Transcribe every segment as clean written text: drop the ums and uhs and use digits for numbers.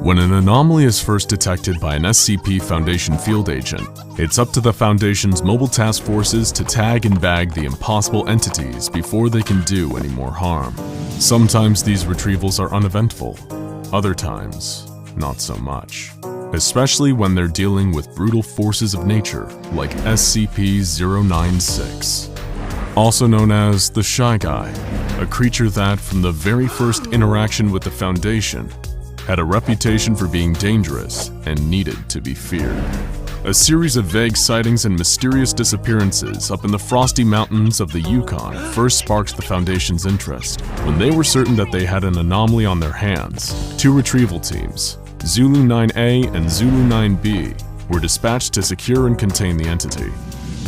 When an anomaly is first detected by an SCP Foundation field agent, it's up to the Foundation's mobile task forces to tag and bag the impossible entities before they can do any more harm. Sometimes these retrievals are uneventful, other times, not so much. Especially when they're dealing with brutal forces of nature like SCP-096. Also known as the Shy Guy, a creature that, from the very first interaction with the Foundation, had a reputation for being dangerous and needed to be feared. A series of vague sightings and mysterious disappearances up in the frosty mountains of the Yukon first sparked the Foundation's interest. When they were certain that they had an anomaly on their hands, two retrieval teams, Zulu 9A and Zulu 9B, were dispatched to secure and contain the entity.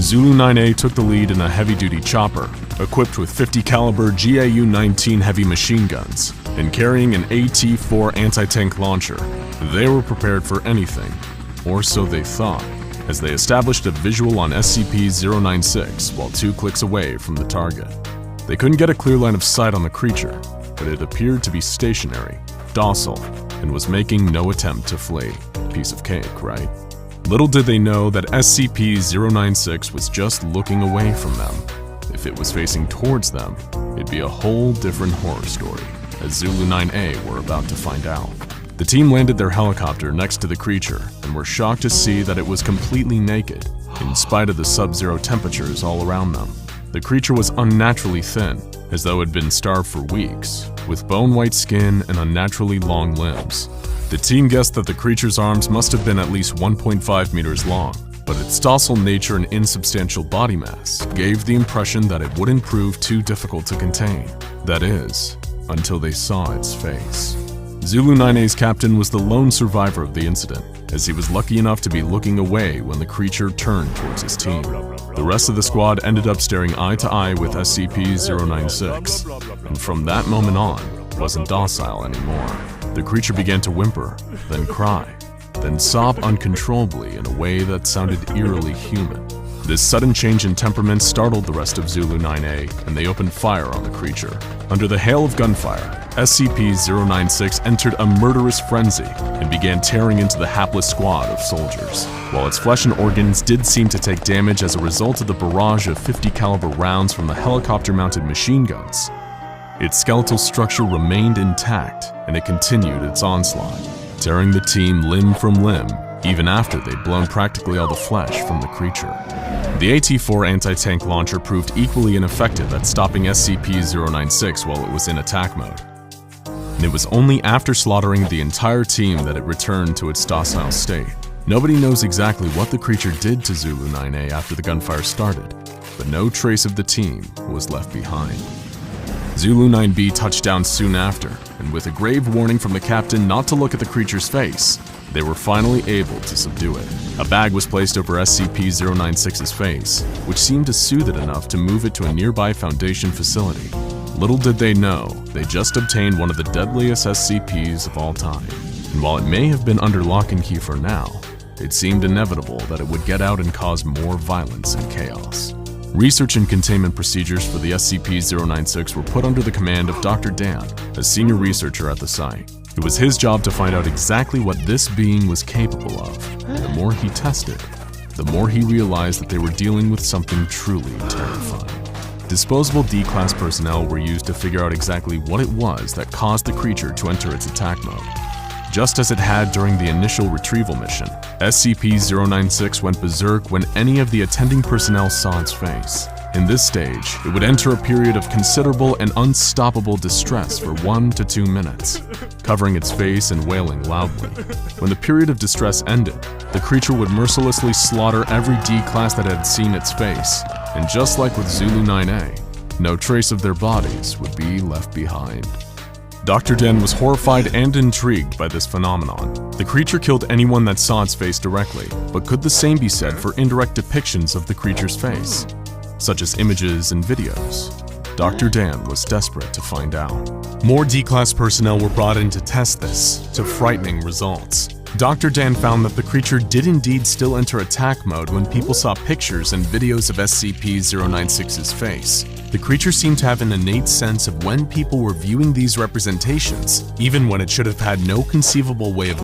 Zulu 9A took the lead in a heavy-duty chopper, equipped with 50 caliber GAU-19 heavy machine guns, and carrying an AT-4 anti-tank launcher. They were prepared for anything, or so they thought, as they established a visual on SCP-096 while 2 clicks away from the target. They couldn't get a clear line of sight on the creature, but it appeared to be stationary, docile, and was making no attempt to flee. Piece of cake, right? Little did they know that SCP-096 was just looking away from them. If it was facing towards them, it'd be a whole different horror story, as Zulu 9A were about to find out. The team landed their helicopter next to the creature and were shocked to see that it was completely naked, in spite of the sub-zero temperatures all around them. The creature was unnaturally thin, as though it had been starved for weeks, with bone-white skin and unnaturally long limbs. The team guessed that the creature's arms must have been at least 1.5 meters long, but its docile nature and insubstantial body mass gave the impression that it wouldn't prove too difficult to contain. That is, until they saw its face. Zulu 9A's captain was the lone survivor of the incident, as he was lucky enough to be looking away when the creature turned towards his team. The rest of the squad ended up staring eye to eye with SCP-096, and from that moment on, wasn't docile anymore. The creature began to whimper, then cry, then sob uncontrollably in a way that sounded eerily human. This sudden change in temperament startled the rest of Zulu 9A, and they opened fire on the creature. Under the hail of gunfire, SCP-096 entered a murderous frenzy and began tearing into the hapless squad of soldiers. While its flesh and organs did seem to take damage as a result of the barrage of 50 caliber rounds from the helicopter-mounted machine guns, its skeletal structure remained intact, and it continued its onslaught, tearing the team limb from limb, even after they'd blown practically all the flesh from the creature. The AT-4 anti-tank launcher proved equally ineffective at stopping SCP-096 while it was in attack mode. And it was only after slaughtering the entire team that it returned to its docile state. Nobody knows exactly what the creature did to Zulu 9A after the gunfire started, but no trace of the team was left behind. Zulu 9B touched down soon after, and with a grave warning from the captain not to look at the creature's face, they were finally able to subdue it. A bag was placed over SCP-096's face, which seemed to soothe it enough to move it to a nearby Foundation facility. Little did they know, they just obtained one of the deadliest SCPs of all time. And while it may have been under lock and key for now, it seemed inevitable that it would get out and cause more violence and chaos. Research and containment procedures for the SCP-096 were put under the command of Dr. Dan, a senior researcher at the site. It was his job to find out exactly what this being was capable of, and the more he tested, the more he realized that they were dealing with something truly terrifying. Disposable D-Class personnel were used to figure out exactly what it was that caused the creature to enter its attack mode. Just as it had during the initial retrieval mission, SCP-096 went berserk when any of the attending personnel saw its face. In this stage, it would enter a period of considerable and unstoppable distress for 1 to 2 minutes, covering its face and wailing loudly. When the period of distress ended, the creature would mercilessly slaughter every D-Class that had seen its face, and just like with Zulu 9A, no trace of their bodies would be left behind. Dr. Den was horrified and intrigued by this phenomenon. The creature killed anyone that saw its face directly, but could the same be said for indirect depictions of the creature's face, such as images and videos? Dr. Dan was desperate to find out. More D-Class personnel were brought in to test this, to frightening results. Dr. Dan found that the creature did indeed still enter attack mode when people saw pictures and videos of SCP-096's face. The creature seemed to have an innate sense of when people were viewing these representations, even when it should have had no conceivable way of